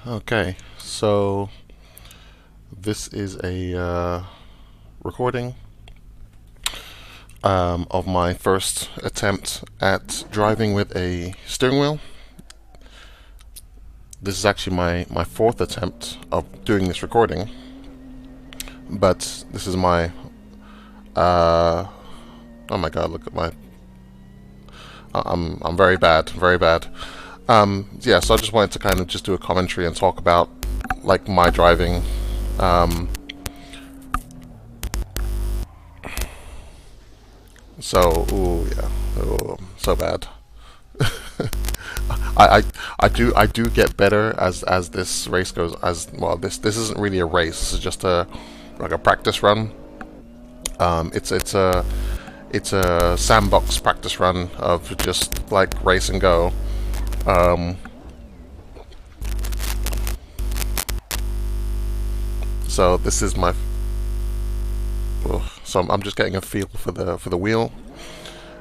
Okay, so this is a recording of my first attempt at driving with a steering wheel. This is actually my fourth attempt of doing this recording, but this is my oh my god, look at my I'm very bad, very bad. Yeah, so I just wanted to kind of just do a commentary and talk about like my driving. So, ooh, yeah, ooh, so bad. I do get better as this race goes. As well, this isn't really a race. This is just a practice run. It's a sandbox practice run of just like race and go. Um, so this is my. So I'm just getting a feel for the wheel,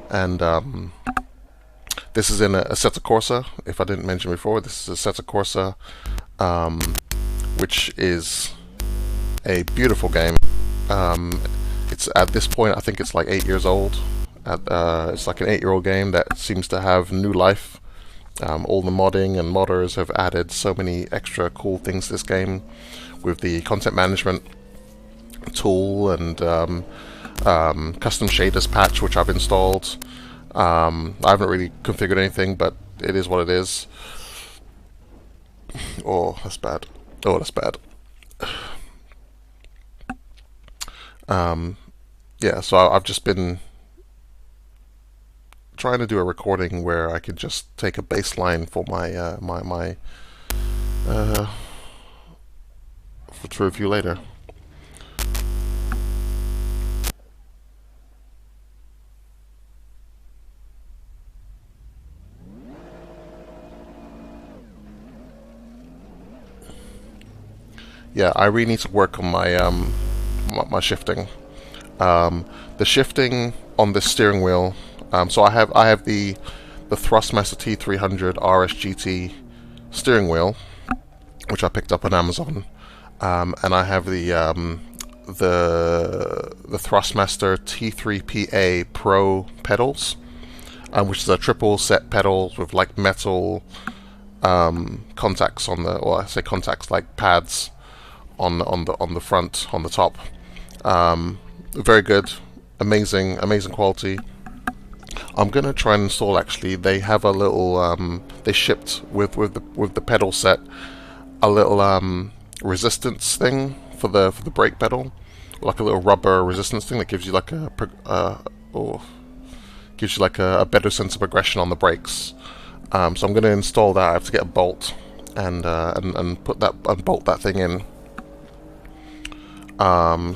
and this is in a Assetto Corsa. If I didn't mention before, this is Assetto Corsa, which is a beautiful game. It's at this point, I think it's like 8 years old. It's like an 8-year-old game that seems to have new life. All the modding and modders have added so many extra cool things to this game with the content management tool and custom shaders patch, which I've installed. I haven't really configured anything, but it is what it is. Oh, that's bad. Oh, that's bad. Yeah, so I've just been trying to do a recording where I could just take a baseline for my uh, to review later. Yeah, I really need to work on my shifting. The shifting on this steering wheel. So I have the Thrustmaster T300RS-GT steering wheel, which I picked up on Amazon, and I have the Thrustmaster T3PA Pro pedals, which is a triple set pedals with like metal contacts on the, or I say contacts like pads on the front, on the top. Very good, amazing quality. I'm gonna try and install. Actually, they have a little. They shipped with the pedal set a little resistance thing for the brake pedal, like a little rubber resistance thing that gives you like or gives you like a better sense of aggression on the brakes. So I'm gonna install that. I have to get a bolt and put that and bolt that thing in.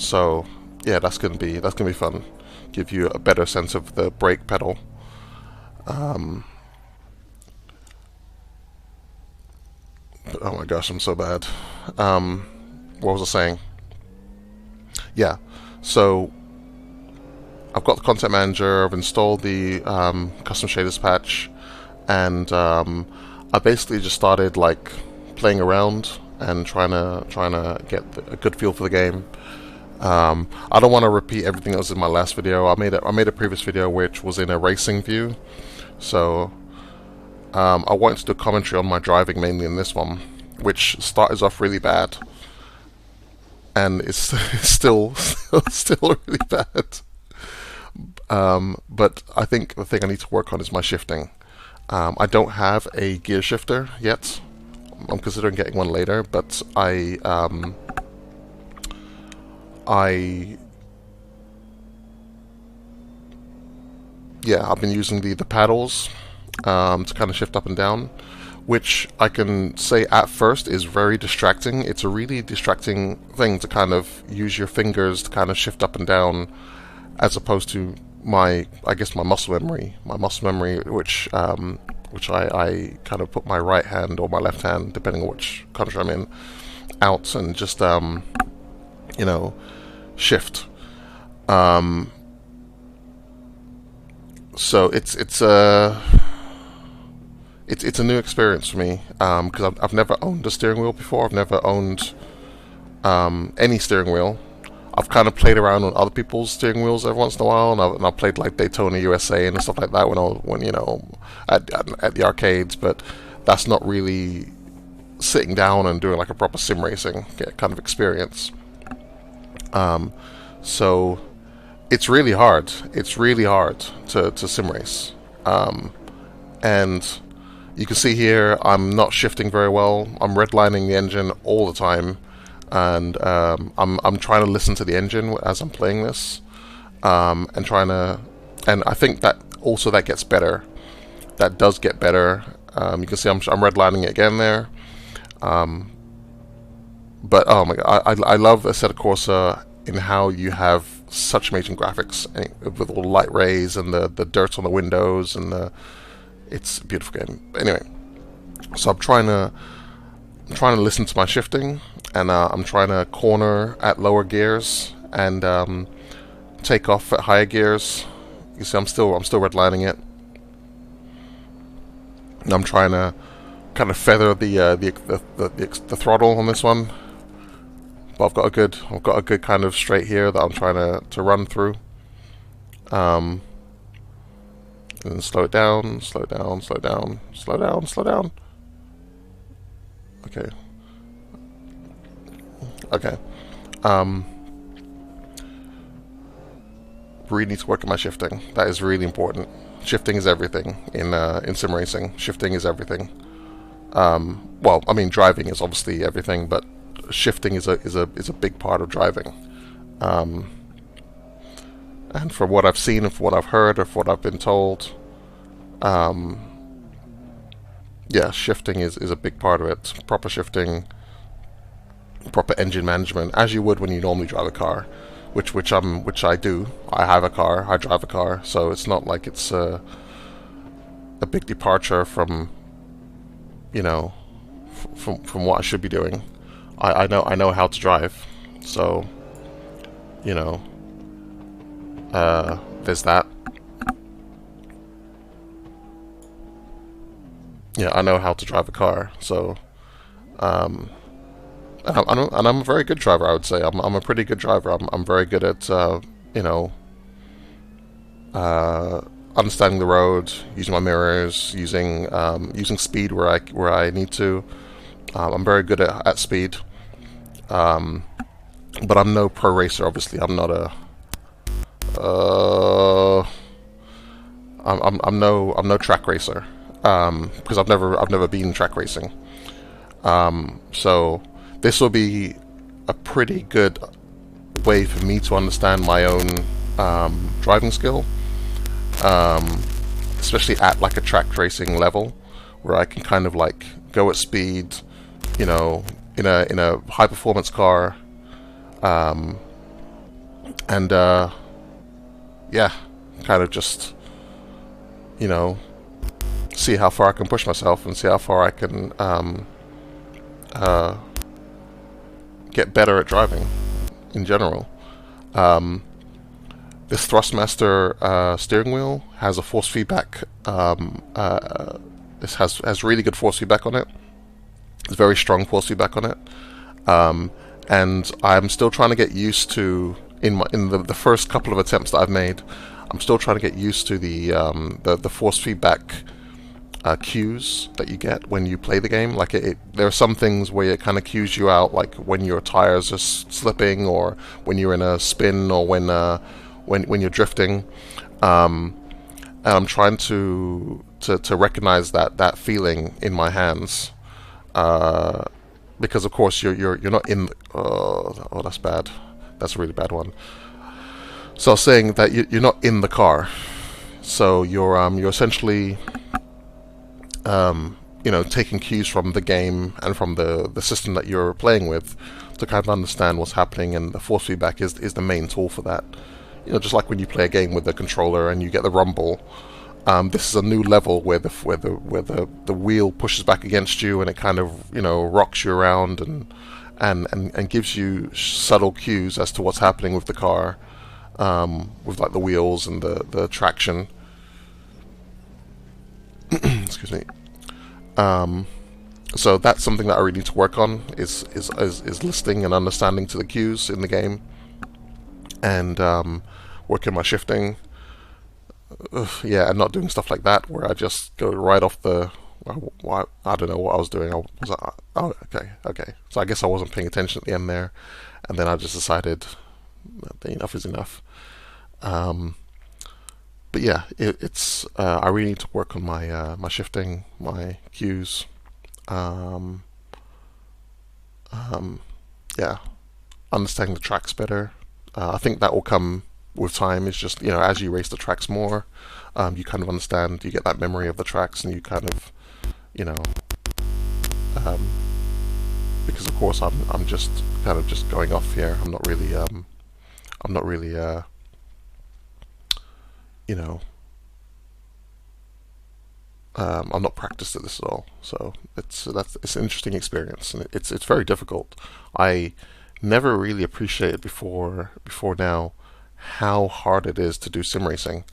So yeah, that's gonna be fun. Give you a better sense of the brake pedal. Oh my gosh, I'm so bad. What was I saying? Yeah, so I've got the content manager. I've installed the custom shaders patch, and I basically just started like playing around and trying to get a good feel for the game. I don't want to repeat everything that was in my last video. I made a previous video which was in a racing view, so I wanted to do a commentary on my driving mainly in this one, which started off really bad, and it's still really bad. But I think the thing I need to work on is my shifting. I don't have a gear shifter yet. I'm considering getting one later, but yeah, I've been using the paddles to kind of shift up and down, which I can say at first is very distracting. It's a really distracting thing to kind of use your fingers to kind of shift up and down, as opposed to I guess my muscle memory, which I kind of put my right hand or my left hand, depending on which country I'm in, out and just you know, shift. So it's a new experience for me, because I've never owned a steering wheel before. I've never owned any steering wheel. I've kind of played around on other people's steering wheels every once in a while, and I've played like Daytona USA and stuff like that when you know, at the arcades. But that's not really sitting down and doing like a proper sim racing kind of experience. So it's really hard. It's really hard to sim race. And you can see here I'm not shifting very well. I'm redlining the engine all the time, and I'm trying to listen to the engine as I'm playing this, and I think that also that gets better. That does get better. You can see I'm redlining it again there. But oh my god, I love Assetto Corsa in how you have such amazing graphics with all the light rays and the dirt on the windows, and it's a beautiful game. Anyway, so I'm trying to listen to my shifting, and I'm trying to corner at lower gears and take off at higher gears. You see, I'm still redlining it. And I'm trying to kind of feather the throttle on this one. But I've got a good kind of straight here that I'm trying to run through. And slow it down, slow down, slow down, slow down, slow down. Okay. Okay. Really need to work on my shifting. That is really important. Shifting is everything in sim racing. Shifting is everything. Well, I mean, driving is obviously everything, but shifting is a big part of driving. And from what I've seen, and from what I've heard, or from what I've been told, yeah, shifting is a big part of it. Proper shifting, proper engine management, as you would when you normally drive a car, which I do. I have a car, I drive a car, so it's not like it's a big departure from, you know, from what I should be doing. I know how to drive, so, you know, there's that. Yeah, I know how to drive a car, so, and I'm a very good driver, I would say. I'm a pretty good driver. I'm very good at, you know, understanding the road, using my mirrors, using speed where I need to. I'm very good at speed. But I'm no pro racer, obviously. I'm not a I'm no track racer, because I've never been track racing. So this will be a pretty good way for me to understand my own driving skill, especially at like a track racing level, where I can kind of like go at speed, you know, in a high performance car, and yeah, kind of just, you know, see how far I can push myself and see how far I can get better at driving in general. This Thrustmaster steering wheel has a force feedback. This has really good force feedback on it. It's very strong force feedback on it, and I'm still trying to get used to, in the first couple of attempts that I've made, I'm still trying to get used to the force feedback cues that you get when you play the game. Like there are some things where it kind of cues you out, like when your tires are slipping, or when you're in a spin, or when you're drifting. And I'm trying to recognize that feeling in my hands, because of course you're not in. Oh, that's bad. That's a really bad one. So I was saying that you're not in the car, so you're essentially you know, taking cues from the game and from the system that you're playing with to kind of understand what's happening, and the force feedback is the main tool for that. You know, just like when you play a game with the controller and you get the rumble. This is a new level where the wheel pushes back against you, and it kind of, you know, rocks you around and gives you subtle cues as to what's happening with the car, with like the wheels and the traction. Excuse me. So that's something that I really need to work on is listening and understanding to the cues in the game, and working my shifting. Yeah, and not doing stuff like that where I just go right off the. I don't know what I was doing. Oh, okay. So I guess I wasn't paying attention at the end there, and then I just decided that enough is enough. But yeah, it's I really need to work on my shifting, my cues. Um, um, yeah, understanding the tracks better. I think that will come with time. It's just, as you race the tracks more, you kind of understand. You get that memory of the tracks, and you kind of, you know, um, because of course I'm just kind of just going off here. I'm not really you know I'm not practiced at this at all. So it's an interesting experience, and it's very difficult. I never really appreciated before now how hard it is to do sim racing,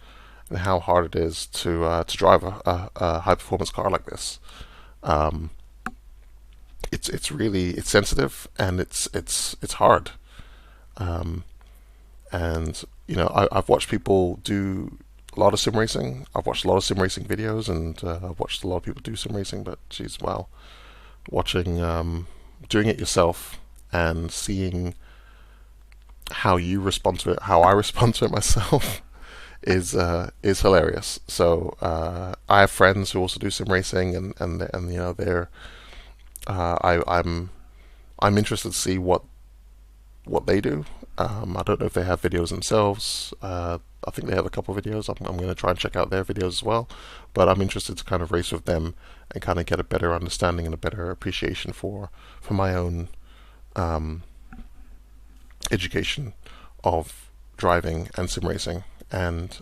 and how hard it is to drive a high performance car like this. Um, it's sensitive, and it's hard. Um, and I've watched people do a lot of sim racing. I've watched a lot of sim racing videos, and I've watched a lot of people do sim racing. But geez, wow, watching doing it yourself and seeing how you respond to it, how I respond to it myself, is hilarious. So I have friends who also do sim racing, and they're I'm interested to see what they do. I don't know if they have videos themselves. I think they have a couple of videos. I'm going to try and check out their videos as well. But I'm interested to kind of race with them and kind of get a better understanding and a better appreciation for my own education of driving and sim racing. And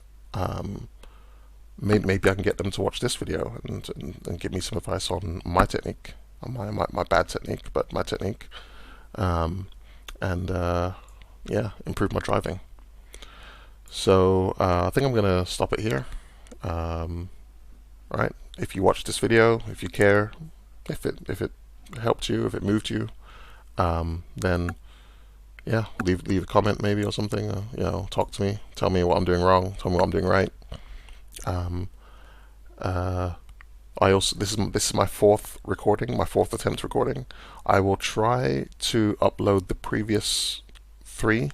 maybe I can get them to watch this video and give me some advice on my technique, on my bad technique, but my technique. And yeah, improve my driving. So I think I'm gonna stop it here. Right? If you watched this video, if you care, if it helped you, if it moved you, then yeah, leave a comment maybe or something. Talk to me, tell me what I'm doing wrong, tell me what I'm doing right. I also this is my fourth recording, my fourth attempt recording. I will try to upload the previous three.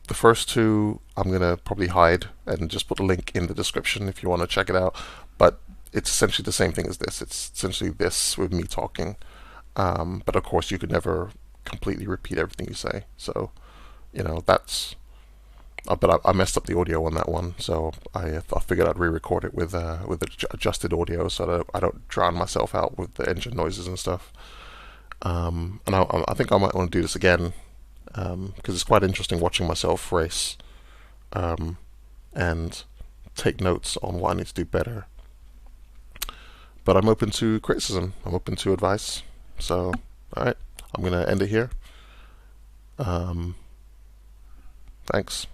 The first two I'm gonna probably hide and just put a link in the description if you want to check it out. But it's essentially the same thing as this. It's essentially this with me talking. But of course, you could never completely repeat everything you say. So, that's. But I messed up the audio on that one, so I figured I'd re-record it with adjusted audio, so that I don't drown myself out with the engine noises and stuff. And I think I might want to do this again, because it's quite interesting watching myself race, and take notes on what I need to do better. But I'm open to criticism. I'm open to advice. So, all right, I'm gonna end it here. Thanks.